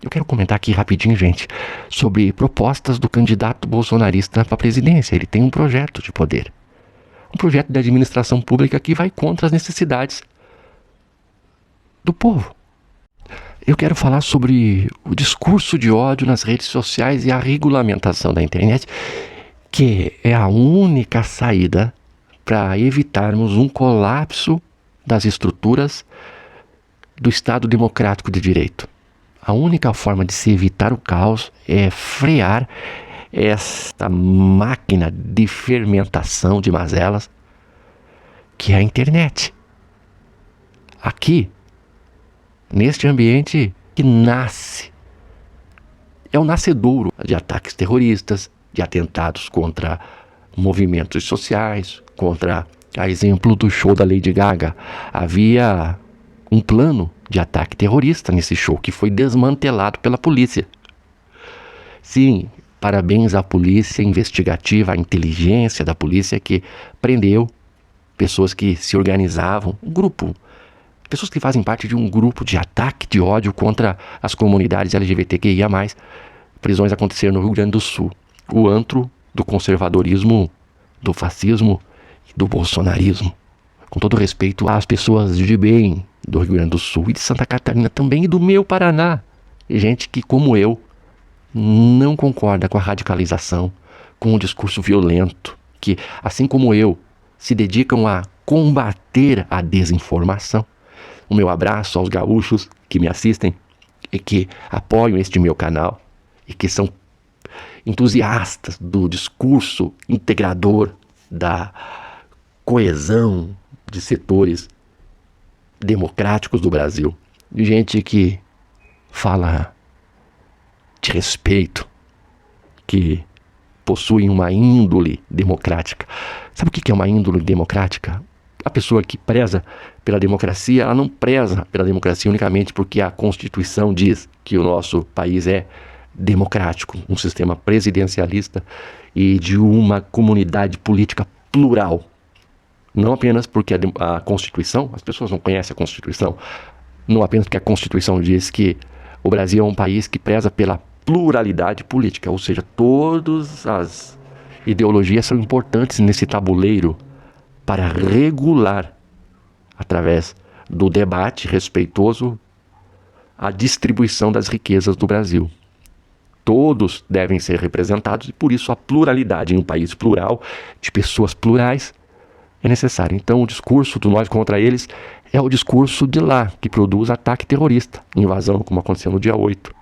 Eu quero comentar aqui rapidinho, gente, sobre propostas do candidato bolsonarista para a presidência. Ele tem um projeto de poder. Um projeto de administração pública que vai contra as necessidades do povo. Eu quero falar sobre o discurso de ódio nas redes sociais e a regulamentação da internet, que é a única saída para evitarmos um colapso das estruturas do Estado Democrático de Direito. A única forma de se evitar o caos é frear essa máquina de fermentação de mazelas que é a internet. Aqui, neste ambiente que nasce, é o nascedouro de ataques terroristas, de atentados contra movimentos sociais, contra, a exemplo do show da Lady Gaga. Havia um plano de ataque terrorista nesse show que foi desmantelado pela polícia. Sim, parabéns à polícia investigativa, à inteligência da polícia que prendeu pessoas que se organizavam, pessoas que fazem parte de um grupo de ataque de ódio contra as comunidades LGBTQIA+. Prisões aconteceram no Rio Grande do Sul. O antro do conservadorismo, do fascismo e do bolsonarismo. Com todo respeito às pessoas de bem do Rio Grande do Sul e de Santa Catarina também, e do meu Paraná. Gente que, como eu, não concorda com a radicalização, com o discurso violento, que, assim como eu, se dedicam a combater a desinformação. O meu abraço aos gaúchos que me assistem e que apoiam este meu canal e que são entusiastas do discurso integrador, da coesão de setores democráticos do Brasil. Gente que fala de respeito, que possuem uma índole democrática. Sabe o que é uma índole democrática? A pessoa que preza pela democracia, ela não preza pela democracia unicamente porque a Constituição diz que o nosso país é democrático, um sistema presidencialista e de uma comunidade política plural. Não apenas porque a Constituição, as pessoas não conhecem a Constituição, não apenas porque a Constituição diz que o Brasil é um país que preza pela pluralidade política, ou seja, todas as ideologias são importantes nesse tabuleiro para regular, através do debate respeitoso, a distribuição das riquezas do Brasil. Todos devem ser representados e, por isso, a pluralidade em um país plural, de pessoas plurais, é necessária. Então, o discurso do nós contra eles é o discurso de lá, que produz ataque terrorista, invasão, como aconteceu no dia 8.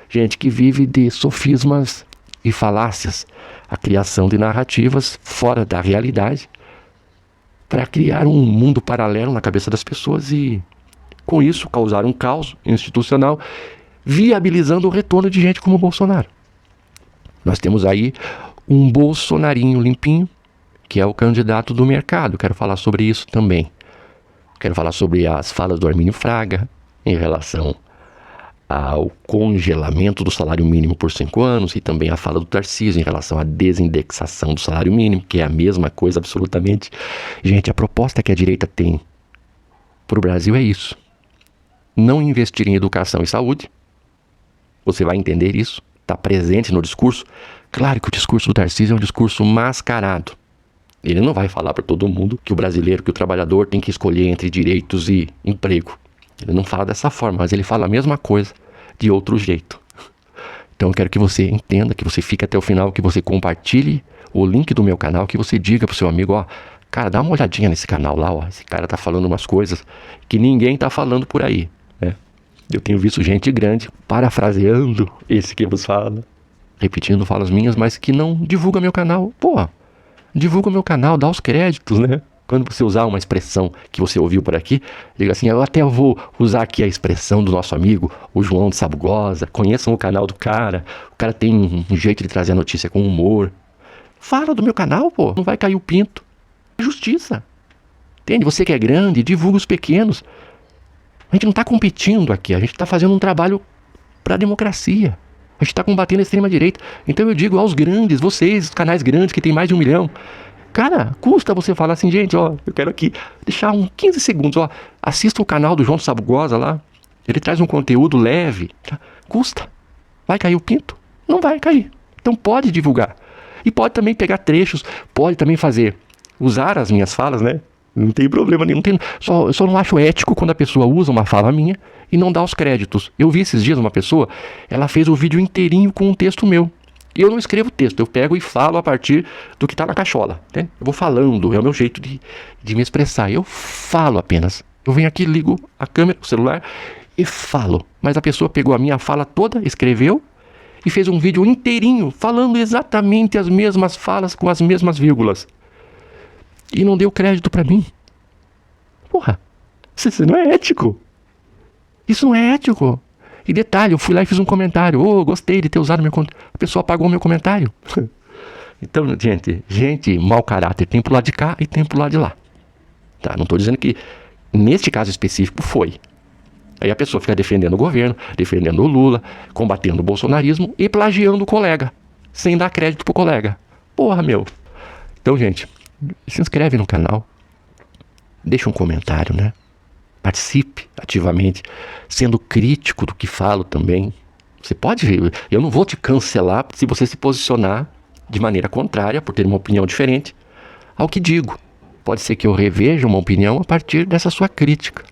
Gente que vive de sofismas e falácias, a criação de narrativas fora da realidade, para criar um mundo paralelo na cabeça das pessoas e, com isso, causar um caos institucional, viabilizando o retorno de gente como o Bolsonaro. Nós temos aí um bolsonarinho limpinho, que é o candidato do mercado. Quero falar sobre isso também. Quero falar sobre as falas do Armínio Fraga em relação ao congelamento do salário mínimo por 5 anos e também a fala do Tarcísio em relação à desindexação do salário mínimo, que é a mesma coisa absolutamente. Gente, a proposta que a direita tem para o Brasil é isso. Não investir em educação e saúde. Você vai entender isso. Está presente no discurso. Claro que o discurso do Tarcísio é um discurso mascarado. Ele não vai falar para todo mundo que o brasileiro, que o trabalhador tem que escolher entre direitos e emprego. Ele não fala dessa forma, mas ele fala a mesma coisa de outro jeito. Então eu quero que você entenda, que você fique até o final, que você compartilhe o link do meu canal, que você diga pro seu amigo, ó, cara, dá uma olhadinha nesse canal lá, ó, esse cara tá falando umas coisas que ninguém tá falando por aí, né? Eu tenho visto gente grande parafraseando esse que vos fala, repetindo falas minhas, mas que não divulga meu canal. Pô, divulga meu canal, dá os créditos, né? Quando você usar uma expressão que você ouviu por aqui, diga assim, eu até vou usar aqui a expressão do nosso amigo, o João de Sabugosa, conheçam o canal do cara, o cara tem um jeito de trazer a notícia com humor. Fala do meu canal, pô, não vai cair o pinto. É justiça. Entende? Você que é grande, divulga os pequenos. A gente não está competindo aqui, a gente está fazendo um trabalho para a democracia. A gente está combatendo a extrema-direita. Então eu digo aos grandes, vocês, os canais grandes que tem mais de 1 milhão, cara, custa você falar assim, gente, ó, eu quero aqui deixar 15 segundos, ó, assista o canal do João Sabugosa lá, ele traz um conteúdo leve, tá? Custa. Vai cair o pinto? Não vai cair. Então pode divulgar. E pode também pegar trechos, pode também usar as minhas falas, né? Não tem problema nenhum. Eu só não acho ético quando a pessoa usa uma fala minha e não dá os créditos. Eu vi esses dias uma pessoa, ela fez o vídeo inteirinho com um texto meu. E eu não escrevo texto, eu pego e falo a partir do que está na cachola, né? Eu vou falando, é o meu jeito de me expressar. Eu falo apenas. Eu venho aqui, ligo a câmera, o celular e falo. Mas a pessoa pegou a minha fala toda, escreveu e fez um vídeo inteirinho falando exatamente as mesmas falas com as mesmas vírgulas. E não deu crédito pra mim. Porra, isso não é ético. Isso não é ético. E detalhe, eu fui lá e fiz um comentário. Gostei de ter usado meu comentário. A pessoa apagou meu comentário. Então, gente, mau caráter tem pro lado de cá e tem pro lado de lá. Tá? Não tô dizendo que neste caso específico foi. Aí a pessoa fica defendendo o governo, defendendo o Lula, combatendo o bolsonarismo e plagiando o colega, sem dar crédito pro colega. Porra, meu. Então, gente, se inscreve no canal, deixa um comentário, né? Participe ativamente, sendo crítico do que falo também. Você pode, eu não vou te cancelar se você se posicionar de maneira contrária, por ter uma opinião diferente ao que digo. Pode ser que eu reveja uma opinião a partir dessa sua crítica.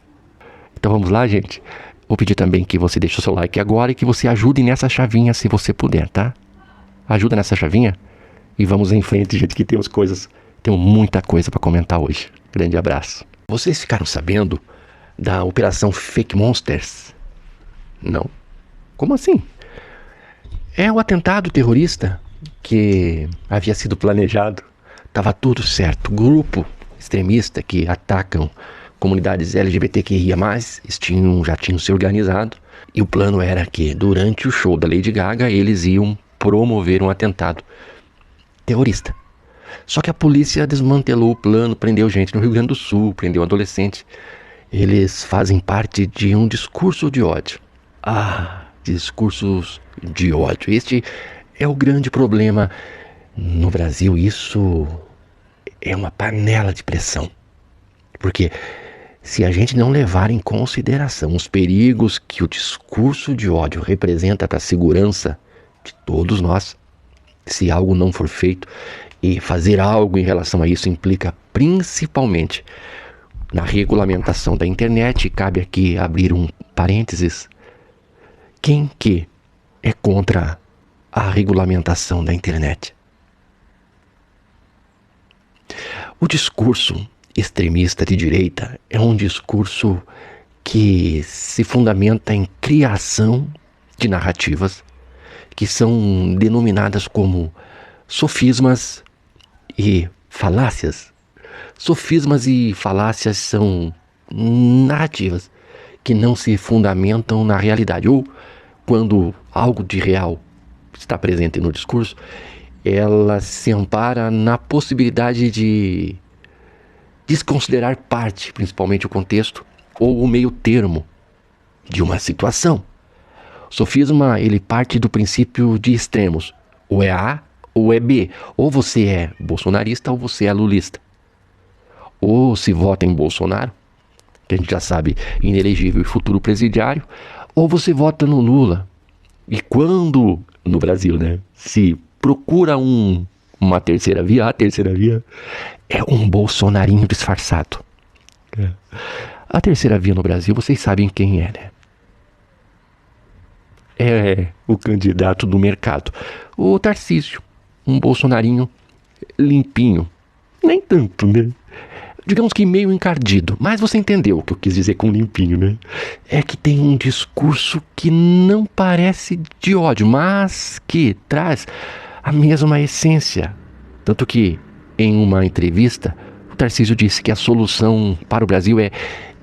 Então vamos lá, gente. Vou pedir também que você deixe o seu like agora e que você ajude nessa chavinha se você puder, tá? Ajuda nessa chavinha e vamos em frente, gente, que temos muita coisa para comentar hoje. Grande abraço. Vocês ficaram sabendo da Operação Fake Monsters? Não. Como assim? É o atentado terrorista que havia sido planejado. Tava tudo certo. Grupo extremista que atacam comunidades LGBTQIA+, já tinham se organizado. E o plano era que, durante o show da Lady Gaga, eles iam promover um atentado terrorista. Só que a polícia desmantelou o plano, prendeu gente no Rio Grande do Sul, prendeu adolescente. Eles fazem parte de um discurso de ódio. Discursos de ódio. Este é o grande problema no Brasil. Isso é uma panela de pressão. Porque se a gente não levar em consideração os perigos que o discurso de ódio representa para a segurança de todos nós, se algo não for feito, e fazer algo em relação a isso implica principalmente na regulamentação da internet. Cabe aqui abrir um parênteses. Quem que é contra a regulamentação da internet? O discurso extremista de direita é um discurso que se fundamenta em criação de narrativas que são denominadas como sofismas e falácias. Sofismas e falácias são narrativas que não se fundamentam na realidade, ou quando algo de real está presente no discurso, ela se ampara na possibilidade de desconsiderar parte, principalmente o contexto, ou o meio termo de uma situação. O sofisma, ele parte do princípio de extremos, ou é A ou é B, ou você é bolsonarista ou você é lulista. Ou se vota em Bolsonaro, que a gente já sabe, inelegível e futuro presidiário, ou você vota no Lula. E quando, no Brasil, né, se procura uma terceira via, a terceira via é um bolsonarinho disfarçado. A terceira via no Brasil, vocês sabem quem é, né? É o candidato do mercado, o Tarcísio, um bolsonarinho limpinho. Nem tanto, né? Digamos que meio encardido, mas você entendeu o que eu quis dizer com limpinho, né? É que tem um discurso que não parece de ódio, mas que traz a mesma essência. Tanto que, em uma entrevista, o Tarcísio disse que a solução para o Brasil é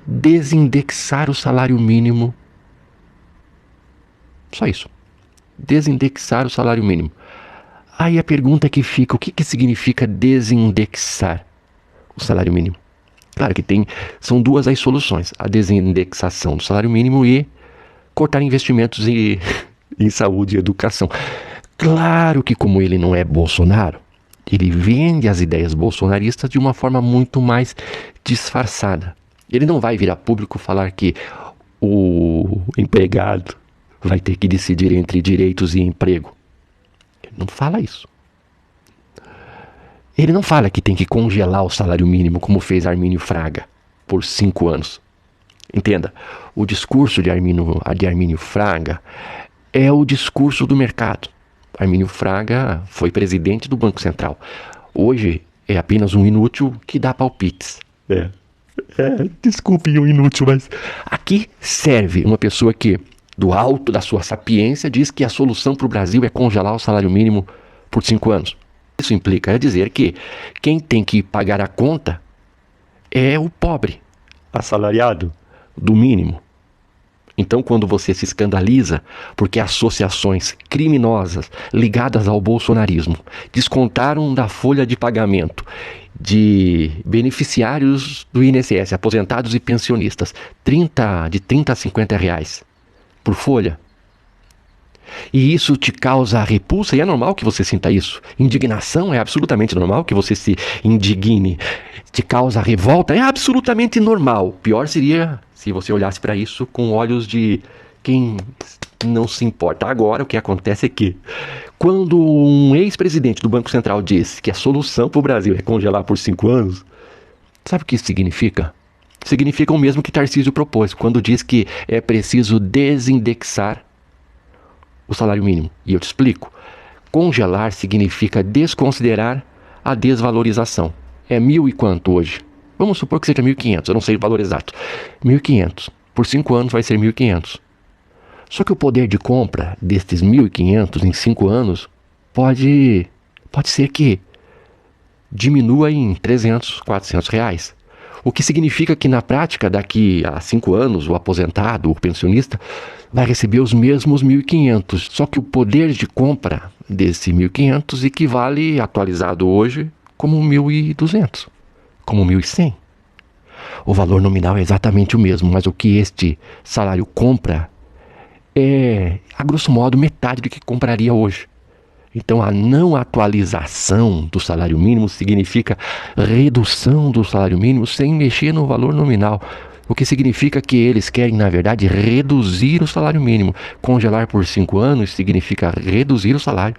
desindexar o salário mínimo. Só isso. Desindexar o salário mínimo. Aí a pergunta que fica, o que significa desindexar o salário mínimo? Claro que são duas as soluções: a desindexação do salário mínimo e cortar investimentos em saúde e educação. Claro que, como ele não é Bolsonaro, ele vende as ideias bolsonaristas de uma forma muito mais disfarçada. Ele não vai vir a público falar que o empregado vai ter que decidir entre direitos e emprego. Ele não fala isso. Ele não fala que tem que congelar o salário mínimo, como fez Armínio Fraga, por 5 anos. Entenda, o discurso de Armínio Fraga é o discurso do mercado. Armínio Fraga foi presidente do Banco Central. Hoje é apenas um inútil que dá palpites. Desculpe o inútil, mas aqui serve uma pessoa que, do alto da sua sapiência, diz que a solução para o Brasil é congelar o salário mínimo por 5 anos. Isso implica dizer que quem tem que pagar a conta é o pobre, assalariado do mínimo. Então, quando você se escandaliza porque associações criminosas ligadas ao bolsonarismo descontaram da folha de pagamento de beneficiários do INSS, aposentados e pensionistas, de 30 a 50 reais por folha, e isso te causa repulsa, e é normal que você sinta isso. Indignação é absolutamente normal que você se indigne. Te causa revolta, é absolutamente normal. Pior seria se você olhasse para isso com olhos de quem não se importa. Agora, o que acontece é que, quando um ex-presidente do Banco Central diz que a solução para o Brasil é congelar por 5 anos, sabe o que isso significa? Significa o mesmo que Tarcísio propôs, quando diz que é preciso desindexar o salário mínimo. E eu te explico. Congelar significa desconsiderar a desvalorização. É 1.000 e quanto hoje? Vamos supor que seja 1.500, eu não sei o valor exato. 1.500. Por 5 anos vai ser 1.500. Só que o poder de compra destes 1.500 em 5 anos pode ser que diminua em 300, 400 reais. O que significa que, na prática, daqui a 5 anos, o aposentado, o pensionista, vai receber os mesmos 1.500. Só que o poder de compra desse 1.500 equivale, atualizado hoje, como 1.200, como 1.100. O valor nominal é exatamente o mesmo, mas o que este salário compra é, a grosso modo, metade do que compraria hoje. Então, a não atualização do salário mínimo significa redução do salário mínimo sem mexer no valor nominal. O que significa que eles querem, na verdade, reduzir o salário mínimo. Congelar por 5 anos significa reduzir o salário.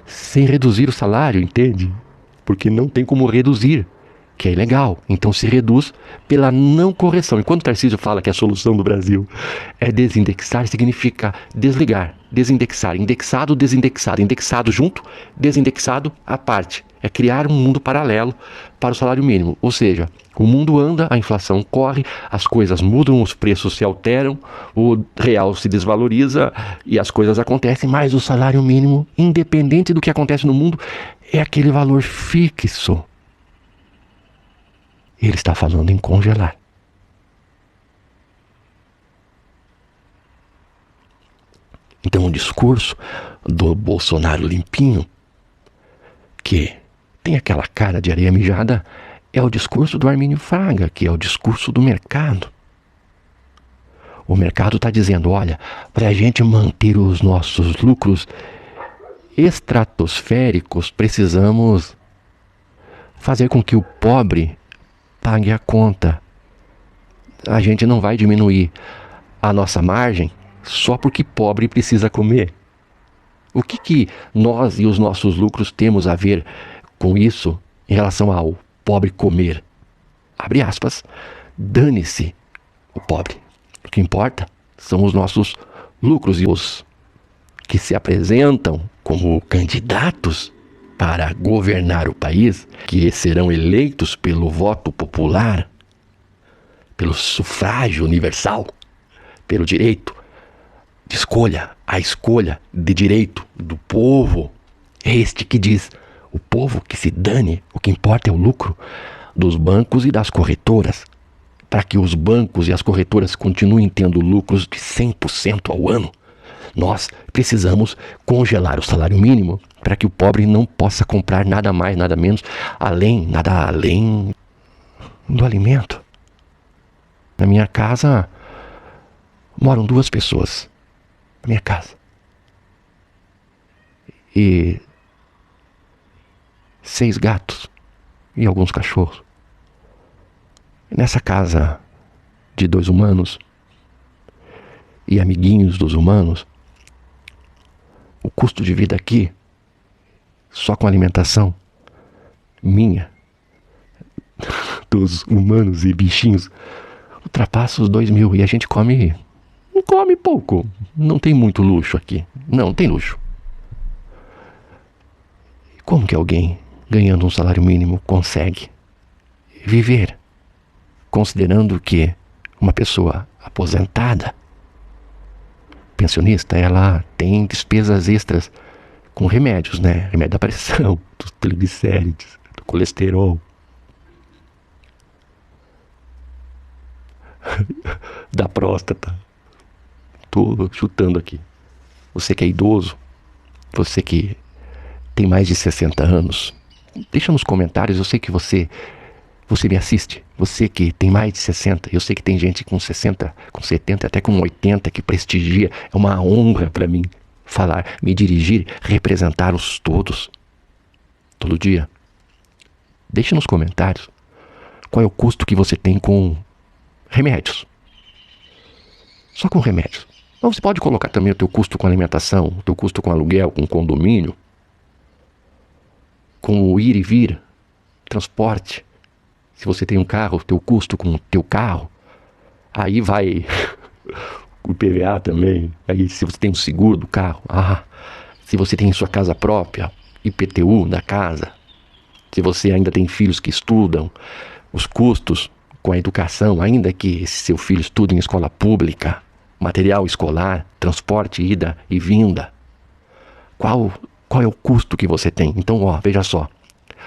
Sem reduzir o salário, entende? Porque não tem como reduzir, que é ilegal. Então se reduz pela não correção. E quando o Tarcísio fala que a solução do Brasil é desindexar, significa desligar, desindexar, indexado, desindexado, indexado junto, desindexado à parte. É criar um mundo paralelo para o salário mínimo. Ou seja, o mundo anda, a inflação corre, as coisas mudam, os preços se alteram, o real se desvaloriza e as coisas acontecem, mas o salário mínimo, independente do que acontece no mundo, é aquele valor fixo. Ele está falando em congelar. Então o discurso do Bolsonaro limpinho, que tem aquela cara de areia mijada, é o discurso do Armínio Fraga, que é o discurso do mercado. O mercado está dizendo, olha, para a gente manter os nossos lucros estratosféricos, precisamos fazer com que o pobre pague a conta. A gente não vai diminuir a nossa margem só porque pobre precisa comer. O que nós e os nossos lucros temos a ver com isso em relação ao pobre comer? Abre aspas, dane-se o pobre. O que importa são os nossos lucros, e os que se apresentam como candidatos para governar o país, que serão eleitos pelo voto popular, pelo sufrágio universal, pelo direito de escolha, a escolha de direito do povo. É este que diz, o povo que se dane, o que importa é o lucro dos bancos e das corretoras, para que os bancos e as corretoras continuem tendo lucros de 100% ao ano. Nós precisamos congelar o salário mínimo para que o pobre não possa comprar nada mais, nada menos, nada além do alimento. Na minha casa moram 2 pessoas. Na minha casa. E 6 gatos e alguns cachorros. Nessa casa de 2 humanos e amiguinhos dos humanos, o custo de vida aqui, só com alimentação minha, dos humanos e bichinhos, ultrapassa os 2.000 e a gente come pouco. Não tem muito luxo aqui. Não tem luxo. Como que alguém ganhando um salário mínimo consegue viver, considerando que uma pessoa aposentada, pensionista, ela tem despesas extras com remédios, né? Remédio da pressão, dos triglicérides, do colesterol, da próstata. Tô chutando aqui. Você que é idoso, você que tem mais de 60 anos, deixa nos comentários. Eu sei que você me assiste. Você que tem mais de 60, eu sei que tem gente com 60, com 70, até com 80 que prestigia. É uma honra para mim falar, me dirigir, representá-los todos, todo dia. Deixa nos comentários qual é o custo que você tem com remédios. Só com remédios. Então você pode colocar também o teu custo com alimentação, o teu custo com aluguel, com condomínio, com o ir e vir, transporte. Se você tem um carro, o teu custo com o teu carro. Aí vai o IPVA também. Aí se você tem um seguro do carro. Se você tem sua casa própria, IPTU da casa. Se você ainda tem filhos que estudam, os custos com a educação, ainda que esse seu filho estude em escola pública, material escolar, transporte, ida e vinda. Qual é o custo que você tem? Então, veja só.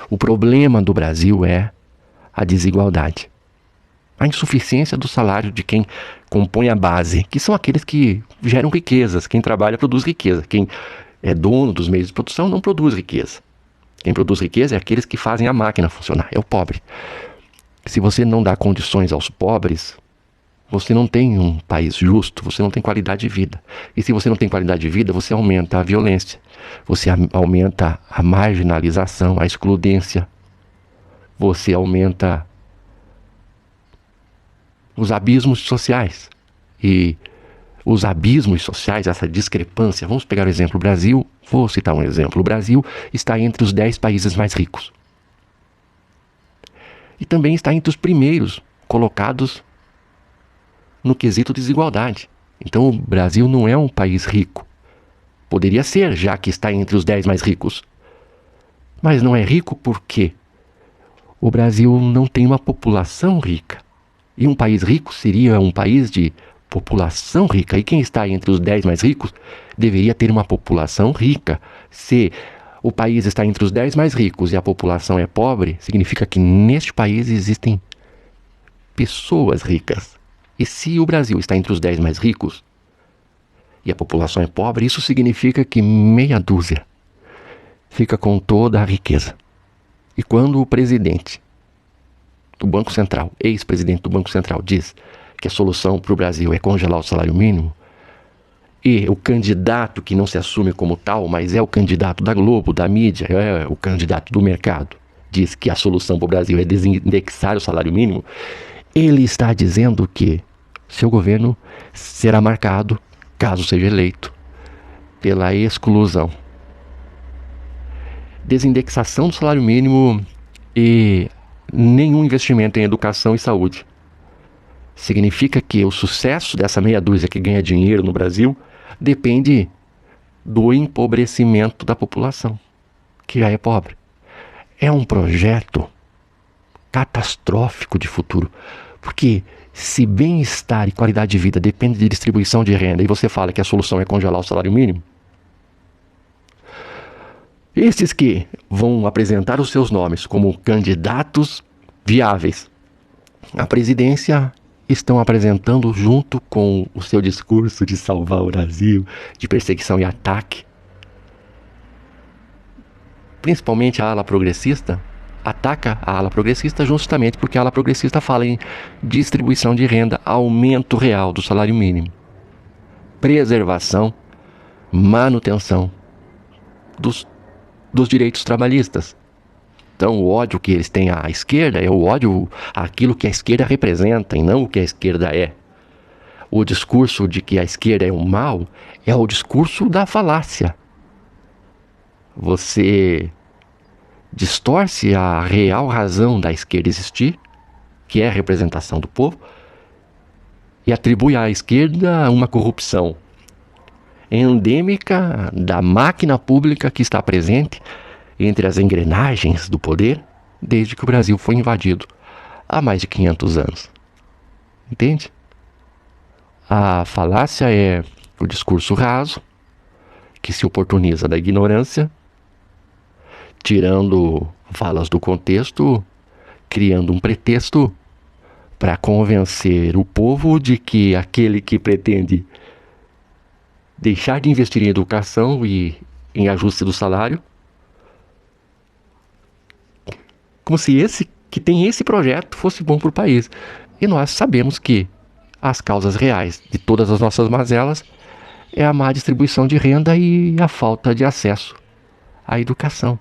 O problema do Brasil é a desigualdade. A insuficiência do salário de quem compõe a base, que são aqueles que geram riquezas. Quem trabalha produz riqueza. Quem é dono dos meios de produção não produz riqueza. Quem produz riqueza é aqueles que fazem a máquina funcionar. É o pobre. Se você não dá condições aos pobres, você não tem um país justo, você não tem qualidade de vida. E se você não tem qualidade de vida, você aumenta a violência, você aumenta a marginalização, a excludência, você aumenta os abismos sociais. E os abismos sociais, essa discrepância, vamos pegar o exemplo, o Brasil, vou citar um exemplo, o Brasil está entre os 10 países mais ricos. E também está entre os primeiros colocados no quesito desigualdade. Então o Brasil não é um país rico. Poderia ser, já que está entre os 10 mais ricos. Mas não é rico porque o Brasil não tem uma população rica. E um país rico seria um país de população rica. E quem está entre os 10 mais ricos deveria ter uma população rica. Se o país está entre os 10 mais ricos e a população é pobre, significa que neste país existem pessoas ricas. E se o Brasil está entre os 10 mais ricos e a população é pobre, isso significa que meia dúzia fica com toda a riqueza. E quando o presidente do Banco Central, ex-presidente do Banco Central, diz que a solução para o Brasil é congelar o salário mínimo, e o candidato que não se assume como tal, mas é o candidato da Globo, da mídia, é o candidato do mercado, diz que a solução para o Brasil é desindexar o salário mínimo, ele está dizendo que seu governo será marcado, caso seja eleito, pela exclusão. Desindexação do salário mínimo e nenhum investimento em educação e saúde. Significa que o sucesso dessa meia dúzia que ganha dinheiro no Brasil depende do empobrecimento da população, que já é pobre. É um projeto catastrófico de futuro, porque se bem-estar e qualidade de vida depende de distribuição de renda e você fala que a solução é congelar o salário mínimo, esses que vão apresentar os seus nomes como candidatos viáveis à presidência estão apresentando junto com o seu discurso de salvar o Brasil, de perseguição e ataque, principalmente a ala progressista, ataca a ala progressista justamente porque a ala progressista fala em distribuição de renda, aumento real do salário mínimo, preservação, manutenção dos direitos trabalhistas. Então o ódio que eles têm à esquerda é o ódio àquilo que a esquerda representa e não o que a esquerda é. O discurso de que a esquerda é o mal é o discurso da falácia. Você distorce a real razão da esquerda existir, que é a representação do povo, e atribui à esquerda uma corrupção endêmica da máquina pública que está presente entre as engrenagens do poder desde que o Brasil foi invadido há mais de 500 anos. Entende? A falácia é o discurso raso que se oportuniza da ignorância, tirando falas do contexto, criando um pretexto para convencer o povo de que aquele que pretende deixar de investir em educação e em ajuste do salário, como se esse que tem esse projeto fosse bom para o país. E nós sabemos que as causas reais de todas as nossas mazelas é a má distribuição de renda e a falta de acesso à educação.